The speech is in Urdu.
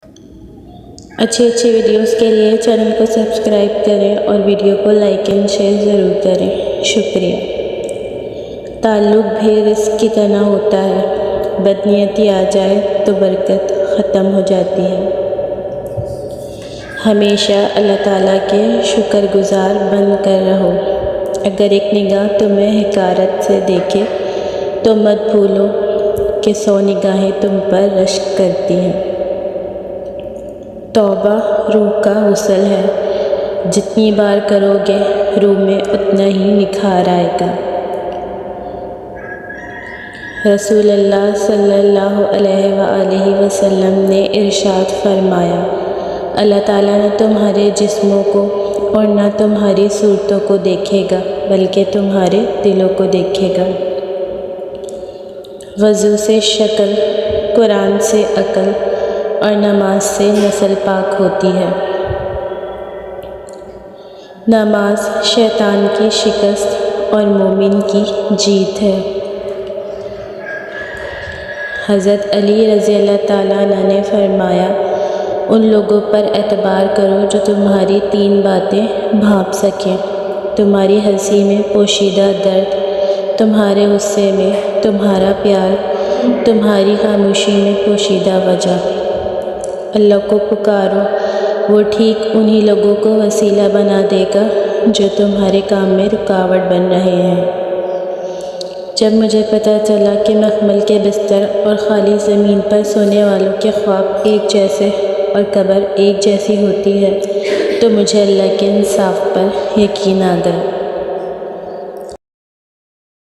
اچھے ویڈیوز کے لیے چینل کو سبسکرائب کریں اور ویڈیو کو لائک اینڈ شیئر ضرور کریں، شکریہ۔ تعلق بھی رزق کی طرح ہوتا ہے، بدنیتی آ جائے تو برکت ختم ہو جاتی ہے۔ ہمیشہ اللہ تعالیٰ کے شکر گزار بن کر رہو۔ اگر ایک نگاہ تمہیں حقارت سے دیکھے تو مت بھولو کہ 100 نگاہیں تم پر رشک کرتی ہیں۔ توبہ روح کا غسل ہے، جتنی بار کرو گے روح میں اتنا ہی نکھار آئے گا۔ رسول اللہ صلی اللہ علیہ وآلہ وسلم نے ارشاد فرمایا، اللہ تعالیٰ نہ تمہارے جسموں کو اور نہ تمہاری صورتوں کو دیکھے گا بلکہ تمہارے دلوں کو دیکھے گا۔ وضو سے شکل، قرآن سے عقل اور نماز سے نسل پاک ہوتی ہے۔ نماز شیطان کی شکست اور مومن کی جیت ہے۔ حضرت علی رضی اللہ تعالیٰ عنہ نے فرمایا، ان لوگوں پر اعتبار کرو جو تمہاری 3 باتیں بھانپ سکیں، تمہاری ہنسی میں پوشیدہ درد، تمہارے غصے میں تمہارا پیار، تمہاری خاموشی میں پوشیدہ وجہ۔ اللہ کو پکارو، وہ ٹھیک انہی لوگوں کو وسیلہ بنا دے گا جو تمہارے کام میں رکاوٹ بن رہے ہیں۔ جب مجھے پتہ چلا کہ مخمل کے بستر اور خالی زمین پر سونے والوں کے خواب ایک جیسے اور قبر ایک جیسی ہوتی ہے تو مجھے اللہ کے انصاف پر یقین آ گیا۔